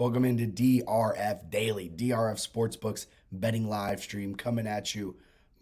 Welcome into DRF Daily, DRF Sportsbooks betting live stream coming at you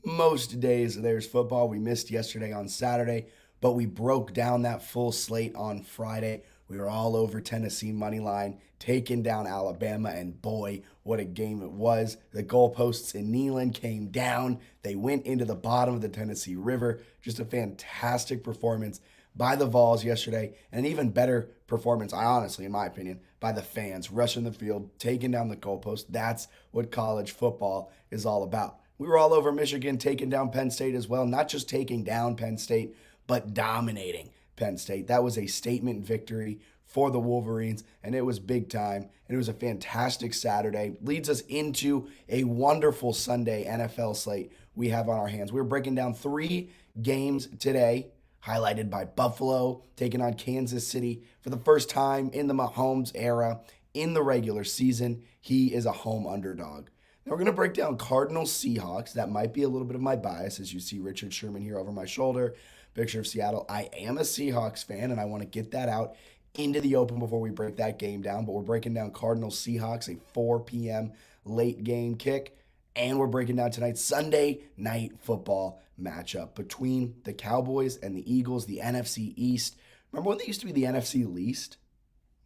most days. There's football. We missed yesterday on Saturday, but we broke down that full slate on Friday. We were all over Tennessee money line, taking down Alabama, and boy, what a game it was. The goalposts in Neyland came down. They went into the bottom of the Tennessee River. Just a fantastic performance by the Vols yesterday, and an even better performance, in my opinion, by the fans, rushing the field, taking down the goalpost. That's what college football is all about. We were all over Michigan, taking down Penn State as well, not just taking down Penn State, but dominating Penn State. That was a statement victory for the Wolverines, and it was big time, and it was a fantastic Saturday. Leads us into a wonderful Sunday NFL slate we have on our hands. We're breaking down 3 games today, highlighted by Buffalo taking on Kansas City for the first time in the Mahomes era in the regular season. He is a home underdog. Now we're going to break down Cardinals Seahawks. That might be a little bit of my bias, as you see Richard Sherman here over my shoulder. Picture of Seattle. I am a Seahawks fan, and I want to get that out into the open before we break that game down. But we're breaking down Cardinals Seahawks, a 4 p.m. late game kick. And we're breaking down tonight's Sunday night football matchup between the Cowboys and the Eagles, the NFC East. Remember when they used to be the NFC least?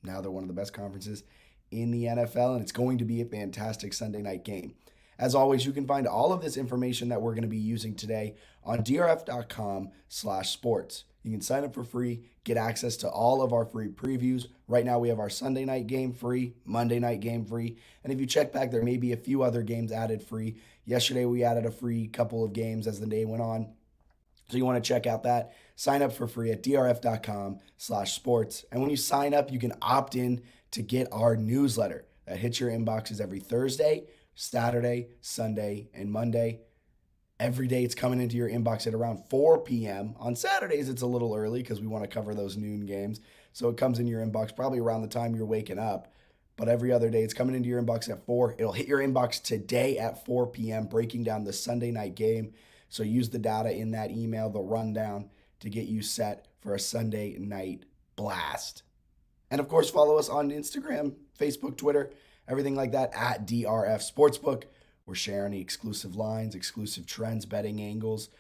Now they're one of the best conferences in the NFL, and it's going to be a fantastic Sunday night game. As always, you can find all of this information that we're going to be using today on drf.com/sports. You can sign up for free, get access to all of our free previews. Right now we have our Sunday night game free, Monday night game free, and if you check back, there may be a few other games added free. Yesterday we added a free couple of games as the day went on. So you want to check out that. Sign up for free at drf.com/sports. And when you sign up, you can opt in to get our newsletter that hits your inboxes every Thursday, Saturday, Sunday, and Monday. Every day it's coming into your inbox at around 4 p.m. On Saturdays, it's a little early because we want to cover those noon games. So it comes in your inbox probably around the time you're waking up. But every other day, it's coming into your inbox at 4. It'll hit your inbox today at 4 p.m., breaking down the Sunday night game. So use the data in that email, the rundown, to get you set for a Sunday night blast. And of course, follow us on Instagram, Facebook, Twitter, everything like that at DRF Sportsbook. We're sharing the exclusive lines, exclusive trends, betting angles,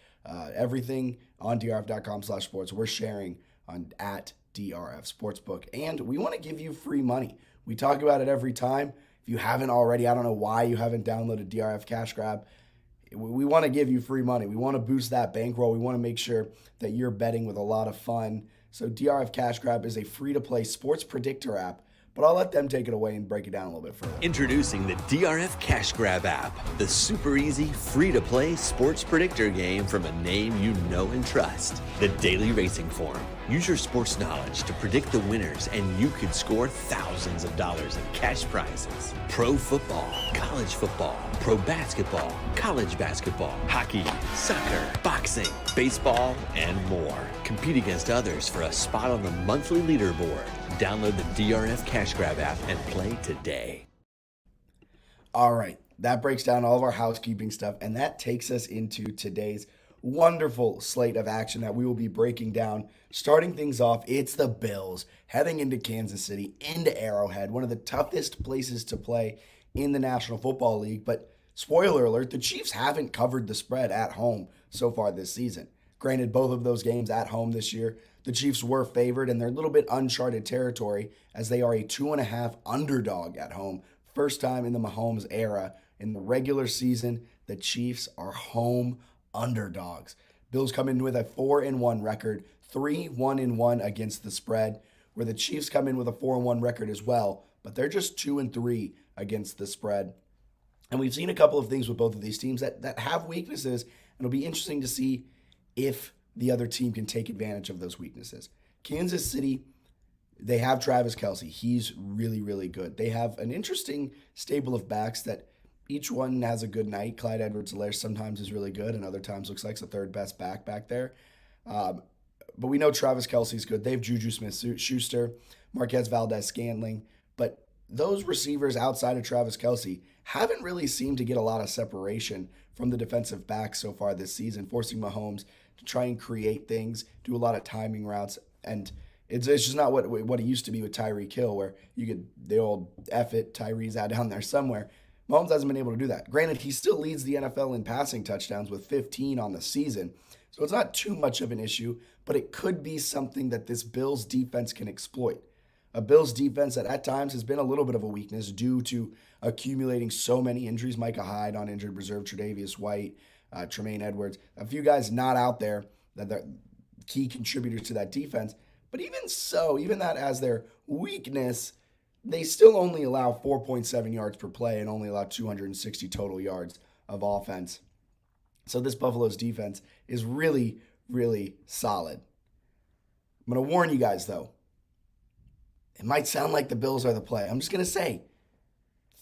everything on drf.com/sports. We're sharing on at DRF Sportsbook. And we want to give you free money. We talk about it every time. If you haven't already, I don't know why you haven't downloaded DRF Cash Grab. We want to give you free money. We want to boost that bankroll. We want to make sure that you're betting with a lot of fun. So DRF Cash Grab is a free-to-play sports predictor app, but I'll let them take it away and break it down a little bit further. Introducing the DRF Cash Grab app, the super easy, free-to-play sports predictor game from a name you know and trust, the Daily Racing Form. Use your sports knowledge to predict the winners, and you could score thousands of dollars in cash prizes. Pro football, college football, pro basketball, college basketball, hockey, soccer, boxing, baseball, and more. Compete against others for a spot on the monthly leaderboard. Download the DRF Cash Grab app and play today. All right, that breaks down all of our housekeeping stuff, and that takes us into today's wonderful slate of action that we will be breaking down. Starting things off, it's the Bills heading into Kansas City, into Arrowhead, one of the toughest places to play in the National Football League. But spoiler alert, the Chiefs haven't covered the spread at home so far this season. Granted, both of those games at home this year, the Chiefs were favored, and they're a little bit uncharted territory as they are a 2.5 underdog at home. First time in the Mahomes era. In the regular season, the Chiefs are home underdogs. Bills come in with a 4-1 record, 3-1-1 against the spread, where the Chiefs come in with a 4-1 record as well, but they're just 2-3 against the spread. And we've seen a couple of things with both of these teams that have weaknesses, and it'll be interesting to see if the other team can take advantage of those weaknesses. Kansas City, they have Travis Kelce. He's really, really good. They have an interesting stable of backs that each one has a good night. Clyde Edwards-Helaire sometimes is really good, and other times looks like the third best back there. But we know Travis Kelce's good. They have Juju Smith-Schuster, Marquez Valdez-Scantling. But those receivers outside of Travis Kelce haven't really seemed to get a lot of separation from the defensive backs so far this season, forcing Mahomes to try and create things, do a lot of timing routes, and It's just not what it used to be with Tyreek Hill, where you could the old F it, Tyree's out down there somewhere. Mahomes hasn't been able to do that. Granted, he still leads the NFL in passing touchdowns with 15 on the season, so it's not too much of an issue, but it could be something that this Bills defense can exploit. A Bills defense that at times has been a little bit of a weakness due to accumulating so many injuries. Micah Hyde on injured reserve, Tre'Davious White, Tremaine Edwards, a few guys not out there that are key contributors to that defense. But even so, even that as their weakness, they still only allow 4.7 yards per play and only allow 260 total yards of offense. So this Buffalo's defense is really, really solid. I'm going to warn you guys, though. It might sound like the Bills are the play. I'm just going to say,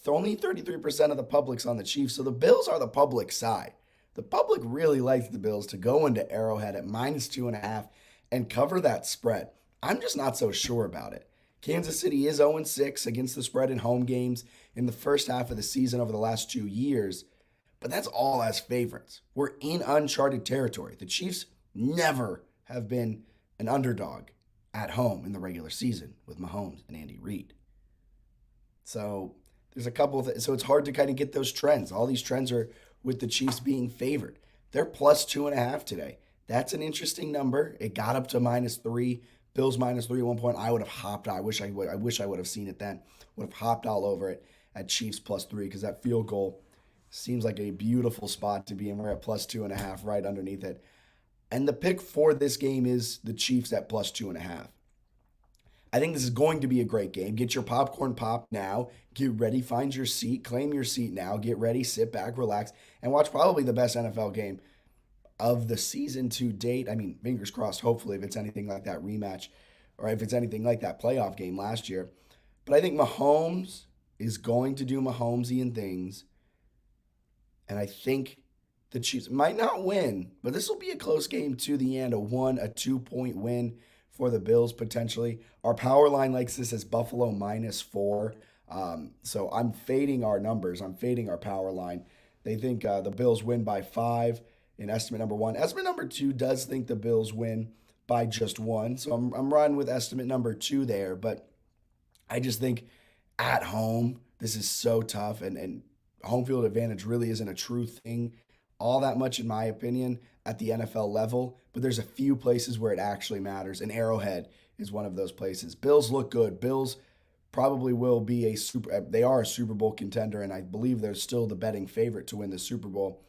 only 33% of the public's on the Chiefs, so the Bills are the public side. The public really likes the Bills to go into Arrowhead at -2.5 and cover that spread. I'm just not so sure about it. Kansas City is 0-6 against the spread in home games in the first half of the season over the last 2 years, but that's all as favorites. We're in uncharted territory. The Chiefs never have been an underdog at home in the regular season with Mahomes and Andy Reid. So there's a couple of so it's hard to kind of get those trends. All these trends are with the Chiefs being favored. They're +2.5 today. That's an interesting number. It got up to -3. Bills -3 at one point. I would have hopped. I wish I would have seen it then. Would have hopped all over it at Chiefs +3 because that field goal seems like a beautiful spot to be in. We're at +2.5 right underneath it. And the pick for this game is the Chiefs at +2.5. I think this is going to be a great game. Get your popcorn popped now. Get ready, find your seat, claim your seat now. Get ready, sit back, relax, and watch probably the best NFL game of the season to date. I mean, fingers crossed, hopefully, if it's anything like that rematch or if it's anything like that playoff game last year. But I think Mahomes is going to do Mahomesian things. And I think the Chiefs might not win, but this will be a close game to the end. A 2-point win for the Bills potentially. Our power line likes this as Buffalo -4. So I'm fading our numbers. I'm fading our power line. They think the Bills win by 5 in estimate number 1. Estimate number 2 does think the Bills win by just 1. So I'm running with estimate number 2 there. But I just think at home, this is so tough. And home field advantage really isn't a true thing all that much, in my opinion, at the NFL level. But there's a few places where it actually matters. And Arrowhead is one of those places. Bills look good. Bills probably will be they are a Super Bowl contender, and I believe they're still the betting favorite to win the Super Bowl.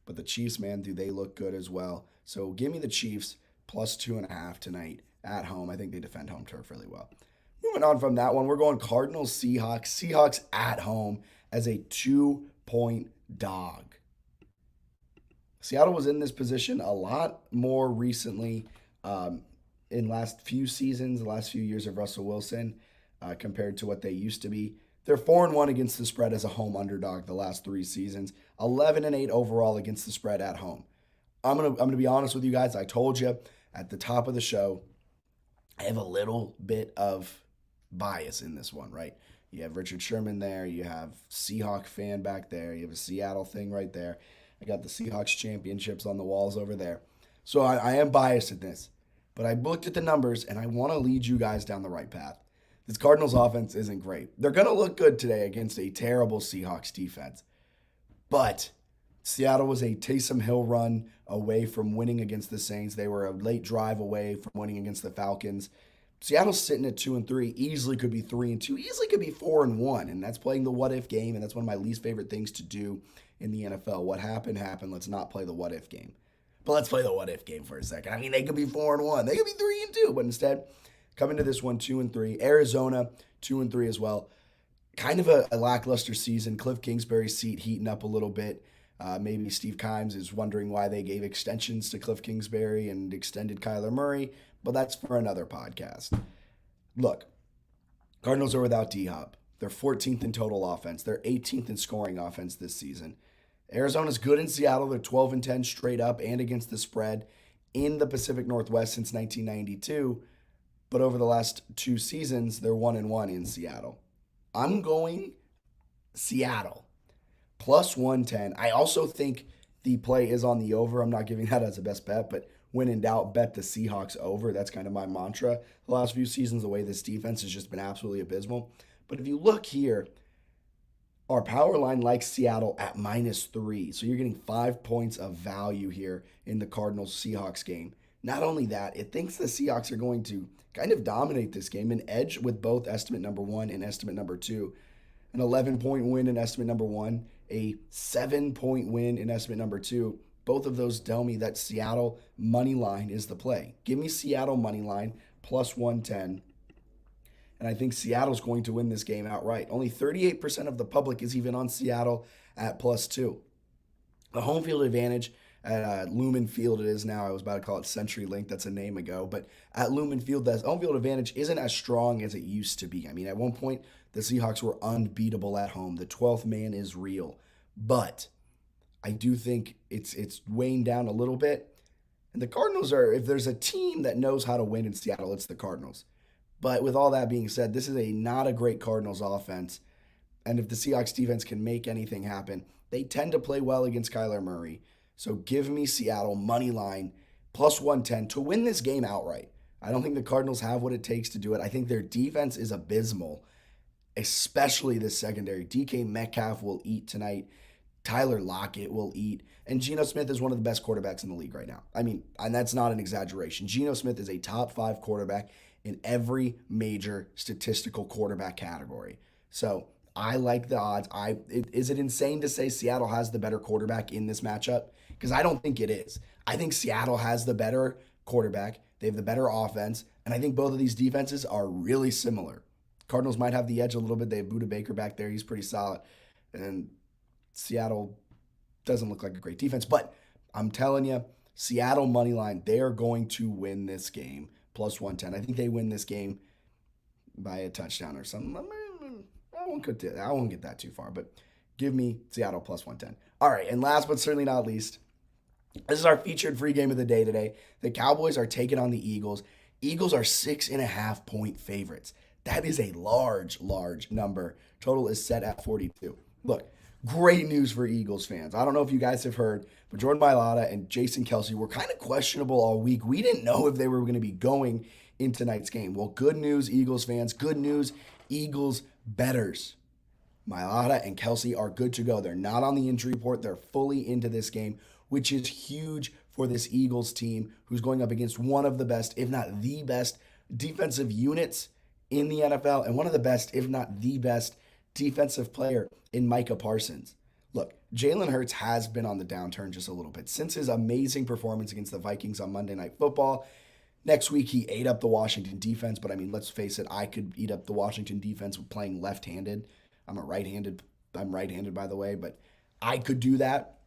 But the Chiefs, man, do they look good as well. So give me the Chiefs +2.5 tonight at home. I think they defend home turf really well. Moving on from that one, we're going Cardinals Seahawks. Seahawks at home as a 2-point dog. Seattle was in this position a lot more recently in last few seasons, the last few years of Russell Wilson, compared to what they used to be. They're 4-1 against the spread as a home underdog the last 3 seasons, 11-8 overall against the spread at home. I'm gonna be honest with you guys. I told you at the top of the show, I have a little bit of bias in this one, right? You have Richard Sherman there. You have Seahawk fan back there. You have a Seattle thing right there. I got the Seahawks championships on the walls over there. So I am biased at this. But I looked at the numbers, and I want to lead you guys down the right path. This Cardinals offense isn't great. They're going to look good today against a terrible Seahawks defense. But Seattle was a Taysom Hill run away from winning against the Saints. They were a late drive away from winning against the Falcons. Seattle's sitting at 2-3, easily could be 3-2, easily could be 4-1, and that's playing the what-if game, and that's one of my least favorite things to do in the NFL. What happened, happened. Let's not play the what-if game. But let's play the what-if game for a second. I mean, they could be 4-1. They could be 3-2, but instead, coming to this one 2-3. Arizona, 2-3 as well. Kind of a lackluster season. Cliff Kingsbury's seat heating up a little bit. Maybe Steve Kimes is wondering why they gave extensions to Cliff Kingsbury and extended Kyler Murray, but that's for another podcast. Look, Cardinals are without D-Hop. They're 14th in total offense. They're 18th in scoring offense this season. Arizona's good in Seattle. They're 12-10 straight up and against the spread in the Pacific Northwest since 1992. But over the last 2 seasons, they're 1-1 in Seattle. I'm going Seattle +110. I also think the play is on the over. I'm not giving that as a best bet, but when in doubt, bet the Seahawks over. That's kind of my mantra the last few seasons, the way this defense has just been absolutely abysmal. But if you look here, our power line likes Seattle at -3. So you're getting 5 points of value here in the Cardinals Seahawks game. Not only that, it thinks the Seahawks are going to kind of dominate this game and edge with both estimate number 1 and estimate number 2. An 11-point win in estimate number 1, a 7-point win in estimate number 2. Both of those tell me that Seattle money line is the play. Give me Seattle money line plus 110. And I think Seattle's going to win this game outright. Only 38% of the public is even on Seattle at +2. The home field advantage at Lumen Field, it is now. I was about to call it CenturyLink. That's a name ago. But at Lumen Field, the home field advantage isn't as strong as it used to be. I mean, at one point, the Seahawks were unbeatable at home. The 12th man is real. But I do think it's weighing down a little bit. And the Cardinals are, if there's a team that knows how to win in Seattle, it's the Cardinals. But with all that being said, this is not a great Cardinals offense. And if the Seahawks defense can make anything happen, they tend to play well against Kyler Murray. So give me Seattle money line plus 110 to win this game outright. I don't think the Cardinals have what it takes to do it. I think their defense is abysmal, especially the secondary. DK Metcalf will eat tonight. Tyler Lockett will eat. And Geno Smith is one of the best quarterbacks in the league right now. I mean, and that's not an exaggeration. Geno Smith is a top 5 quarterback in every major statistical quarterback category. So I like the odds. Is it insane to say Seattle has the better quarterback in this matchup? Because I don't think it is. I think Seattle has the better quarterback. They have the better offense. And I think both of these defenses are really similar. Cardinals might have the edge a little bit. They have Budda Baker back there. He's pretty solid. And Seattle doesn't look like a great defense. But I'm telling you, Seattle money line, they are going to win this game. Plus 110. I think they win this game by a touchdown or something. I won't get that too far, but give me Seattle plus 110. All right, and last but certainly not least, this is our featured free game of the day today. The Cowboys are taking on the Eagles. Eagles are 6.5-point favorites. That is a large number. Total is set at 42. Look, great news for Eagles fans. I don't know if you guys have heard, but Jordan Mailata and Jason Kelce were kind of questionable all week. We didn't know if they were going to be going in tonight's game. Well, good news, Eagles fans. Good news, Eagles bettors. Mailata and Kelce are good to go. They're not on the injury report. They're fully into this game, which is huge for this Eagles team who's going up against one of the best, if not the best, defensive units in the NFL and one of the best, if not the best, defensive player in Micah Parsons. Look, Jalen Hurts has been on the downturn just a little bit since his amazing performance against the Vikings on Monday Night Football. Next week, he ate up the Washington defense, but I mean, let's face it, I could eat up the Washington defense with playing left-handed. I'm right-handed, by the way, but I could do that.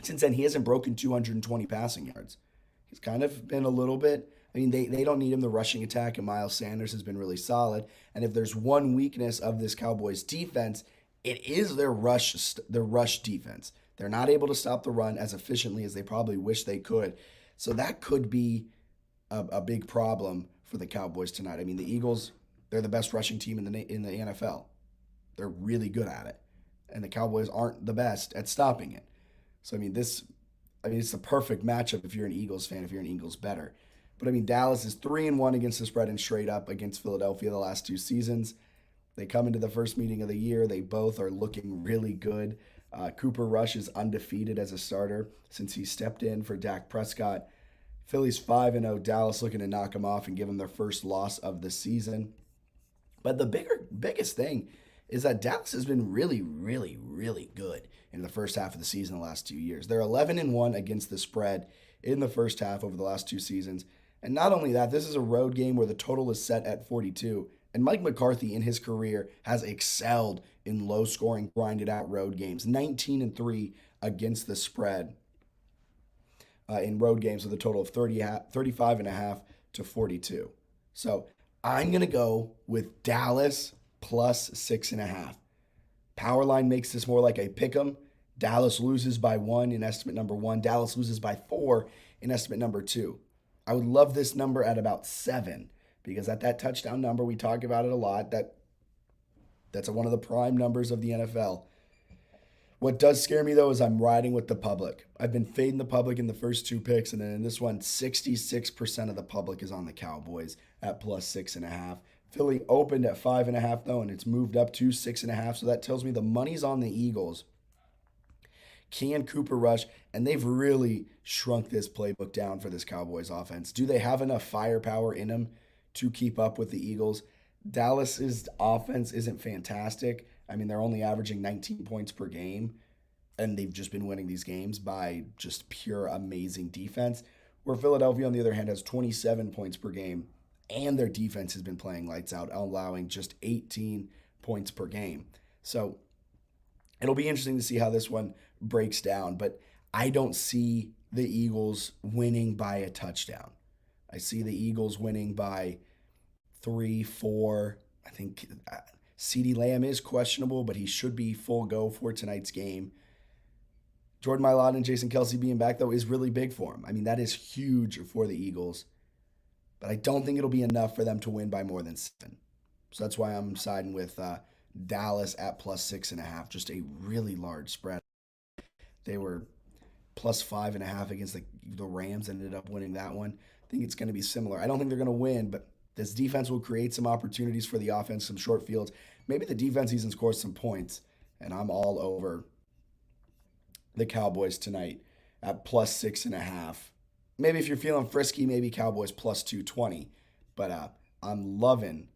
Since then, he hasn't broken 220 passing yards. He's kind of been a little bit, I mean, they don't need him. The rushing attack, and Miles Sanders has been really solid. And if there's one weakness of this Cowboys defense, it is their rush defense. They're not able to stop the run as efficiently as they probably wish they could. So that could be a big problem for the Cowboys tonight. I mean, the Eagles, they're the best rushing team in the NFL. They're really good at it. And the Cowboys aren't the best at stopping it. So, it's the perfect matchup if you're an Eagles fan, if you're an Eagles bettor. But, Dallas is 3-1 against the spread and straight up against Philadelphia the last 2 seasons. They come into the first meeting of the year. They both are looking really good. Cooper Rush is undefeated as a starter since he stepped in for Dak Prescott. Philly's 5-0. Dallas looking to knock them off and give them their first loss of the season. But the biggest thing is that Dallas has been really, really, really good in the first half of the season the last 2 years. They're 11-1 against the spread in the first half over the last 2 seasons. And not only that, this is a road game where the total is set at 42. And Mike McCarthy in his career has excelled in low-scoring, grinded-out road games. 19-3 against the spread in road games with a total of 35.5 to 42. So I'm going to go with Dallas plus 6.5. Powerline makes this more like a pick'em. Dallas loses by 1 in estimate number 1. Dallas loses by 4 in estimate number 2. I would love this number at about 7 because at that touchdown number, we talk about it a lot. That's one of the prime numbers of the NFL. What does scare me, though, is I'm riding with the public. I've been fading the public in the first two picks, and then in this one, 66% of the public is on the Cowboys at plus 6.5. Philly opened at 5.5, though, and it's moved up to 6.5. So that tells me the money's on the Eagles. Can Cooper rush? And they've really shrunk this playbook down for this Cowboys offense. Do they have enough firepower in them to keep up with the Eagles? Dallas's offense isn't fantastic. I mean, they're only averaging 19 points per game, and they've just been winning these games by just pure amazing defense. Where Philadelphia, on the other hand, has 27 points per game, and their defense has been playing lights out, allowing just 18 points per game. So it'll be interesting to see how this one breaks down, but I don't see the Eagles winning by a touchdown. I see the Eagles winning by 3, 4. I think CeeDee Lamb is questionable, but he should be full go for tonight's game. Jordan Mailata and Jason Kelce being back, though, is really big for him. I mean, that is huge for the Eagles, but I don't think it'll be enough for them to win by more than 7. So that's why I'm siding with Dallas at plus 6.5, just a really large spread. They were plus 5.5 against the Rams, ended up winning that one. I think it's going to be similar. I don't think they're going to win, but this defense will create some opportunities for the offense, some short fields. Maybe the defense even scores some points, and I'm all over the Cowboys tonight at plus 6.5. Maybe if you're feeling frisky, maybe Cowboys plus 220. But I'm loving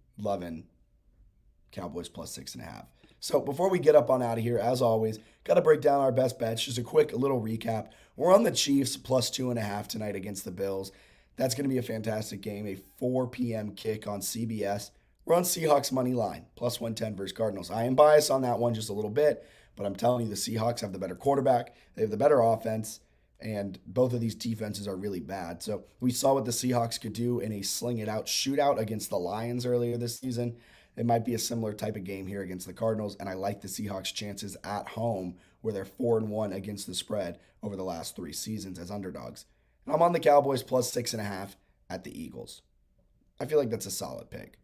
Cowboys plus 6.5. So before we get up on out of here, as always, got to break down our best bets. Just a quick little recap. We're on the Chiefs plus 2.5 tonight against the Bills. That's going to be a fantastic game, a 4 p.m. kick on CBS. We're on Seahawks money line, plus 110 versus Cardinals. I am biased on that one just a little bit, but I'm telling you the Seahawks have the better quarterback. They have the better offense, and both of these defenses are really bad. So we saw what the Seahawks could do in a sling-it-out shootout against the Lions earlier this season. It might be a similar type of game here against the Cardinals, and I like the Seahawks' chances at home where they're 4-1 against the spread over the last 3 seasons as underdogs. And I'm on the Cowboys plus 6.5 at the Eagles. I feel like that's a solid pick.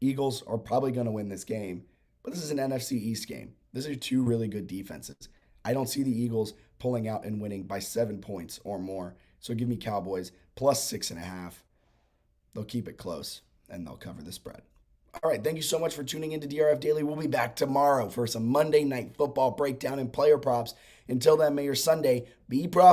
Eagles are probably going to win this game, but this is an NFC East game. These are 2 really good defenses. I don't see the Eagles pulling out and winning by 7 points or more. So give me Cowboys plus 6.5. They'll keep it close, and they'll cover the spread. All right, thank you so much for tuning into DRF Daily. We'll be back tomorrow for some Monday Night Football breakdown and player props. Until then, may your Sunday be profitable.